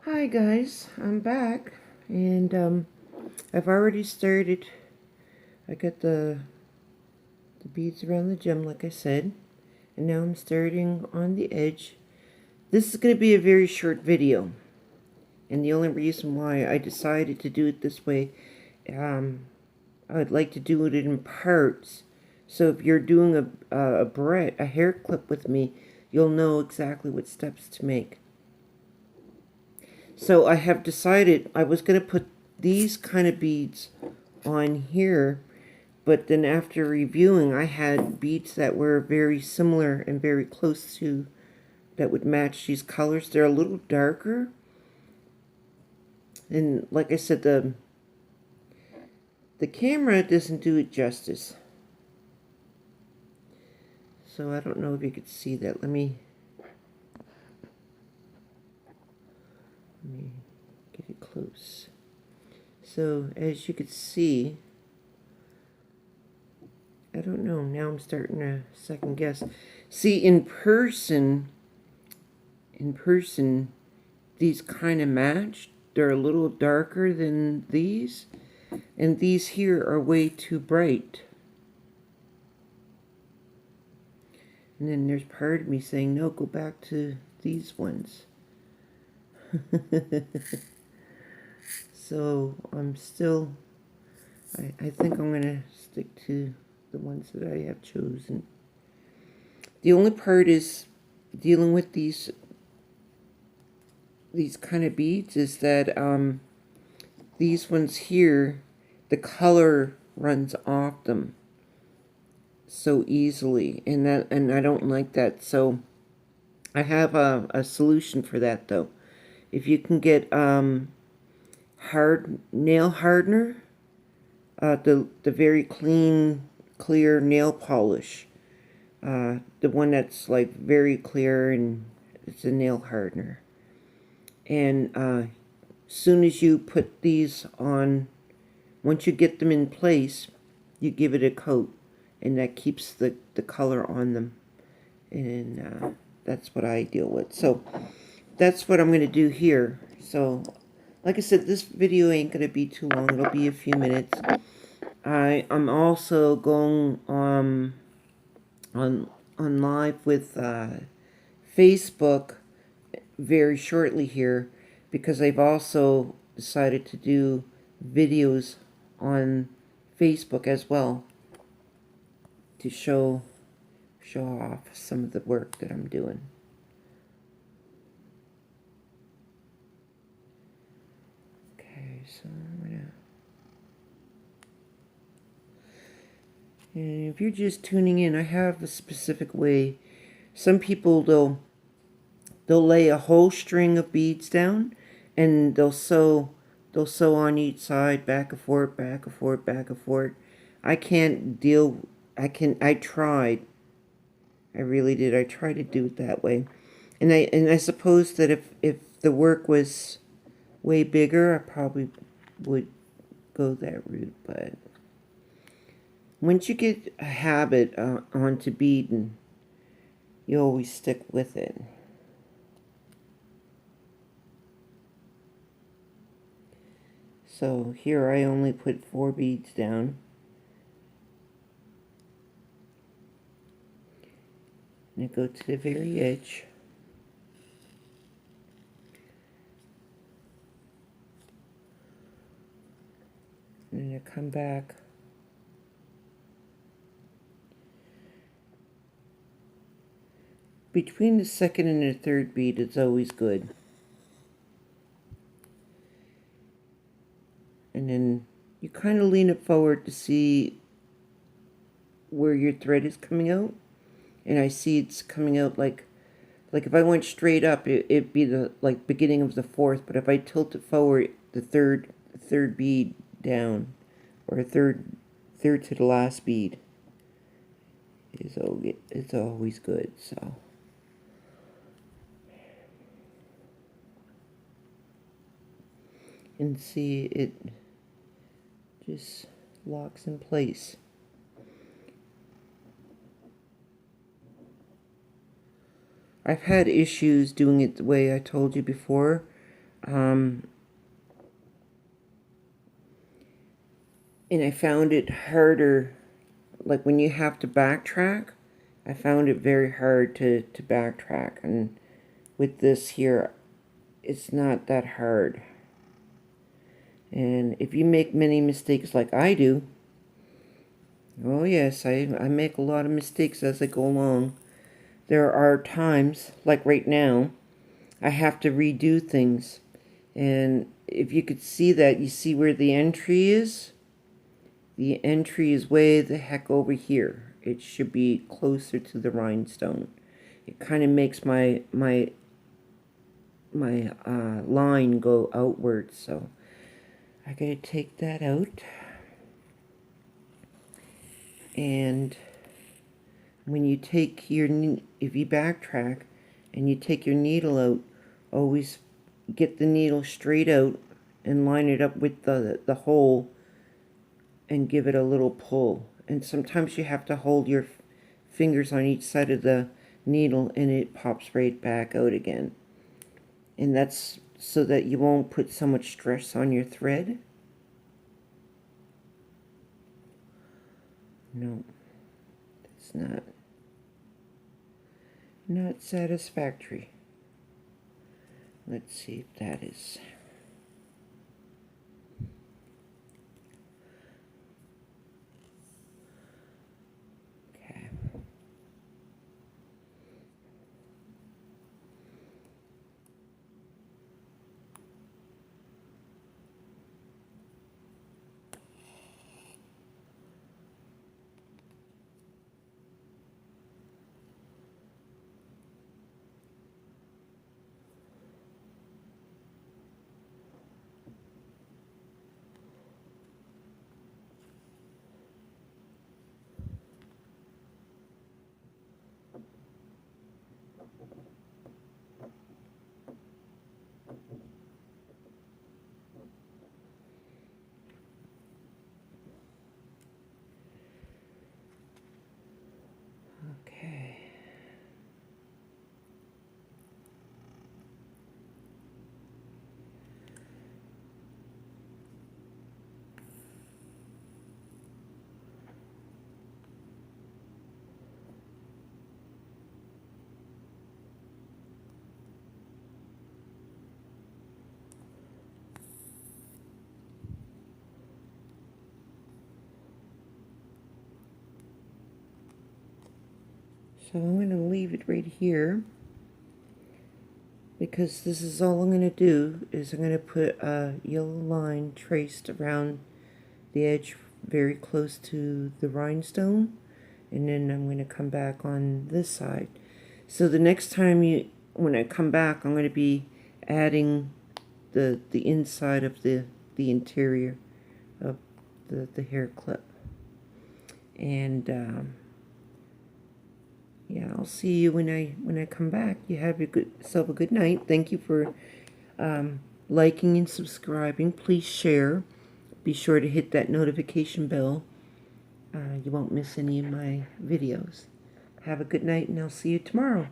Hi guys, I'm back and I've already started. I got the beads around the gem like I said, and now I'm starting on the edge. This is going to be a very short video, and the only reason why I decided to do it this way, I would like to do it in parts. So if you're doing a barrette, a hair clip with me, you'll know exactly what steps to make. So I have decided I was going to put these kind of beads on here, but then after reviewing, I had beads that were very similar and very close to, that would match these colors. They're a little darker, and like I said, the camera doesn't do it justice. So I don't know if you could see that. Let me get it close. So as you could see, I don't know, now I'm starting to second guess. See, in person, these kind of match. They're a little darker than these, and these here are way too bright. And then there's part of me saying, no, go back to these ones. So I'm still, I think I'm going to stick to the ones that I have chosen. The only part is dealing with these kind of beads is that these ones here, the color runs off them so easily, and I don't like that. So I have a solution for that though. If you can get hard nail hardener, the very clear nail polish, the one that's like very clear, and it's a nail hardener. And soon as you put these on, once you get them in place, you give it a coat, and that keeps the color on them. And that's what I deal with. So that's what I'm going to do here. So like I said, this video ain't going to be too long. It'll be a few minutes. I'm also going on live with Facebook very shortly here, because I've also decided to do videos on Facebook as well to show off some of the work that I'm doing. Okay, so I'm gonna, and if you're just tuning in, I have a specific way. Some people, they'll lay a whole string of beads down, and they'll sew on each side, back and forth, back and forth, back and forth. I can't deal. I tried. I really did. I tried to do it that way, and I suppose that if the work was way bigger, I probably would go that route. But once you get a habit onto beading, you always stick with it. So here I only put 4 beads down. And I go to the very edge. And then I come back. Between the second and the third bead, it's always good. And then you kind of lean it forward to see where your thread is coming out. And I see it's coming out like if I went straight up, it'd be the beginning of the fourth. But if I tilt it forward, the third bead down, or third to the last bead is it's always good. So. And see, it just locks in place. I've had issues doing it the way I told you before. And I found it harder, like when you have to backtrack, I found it very hard to backtrack. And with this here, it's not that hard. And if you make many mistakes like I do, oh yes, I make a lot of mistakes as I go along. There are times, like right now, I have to redo things. And if you could see that, you see where the entry is? The entry is way the heck over here. It should be closer to the rhinestone. It kind of makes my line go outwards, so I gotta take that out. And when you take your, if you backtrack and you take your needle out, always get the needle straight out and line it up with the hole and give it a little pull. And sometimes you have to hold your fingers on each side of the needle and it pops right back out again. And that's so that you won't put so much stress on your thread. No, it's not satisfactory. Let's see if that is. Okay. Okay. So I'm going to leave it right here because this is all I'm going to do is I'm going to put a yellow line traced around the edge very close to the rhinestone, and then I'm going to come back on this side. So the next time when I come back, I'm going to be adding the inside of the interior of the hair clip. And yeah, I'll see you when I come back. You have yourself a good night. Thank you for liking and subscribing. Please share. Be sure to hit that notification bell. You won't miss any of my videos. Have a good night, and I'll see you tomorrow.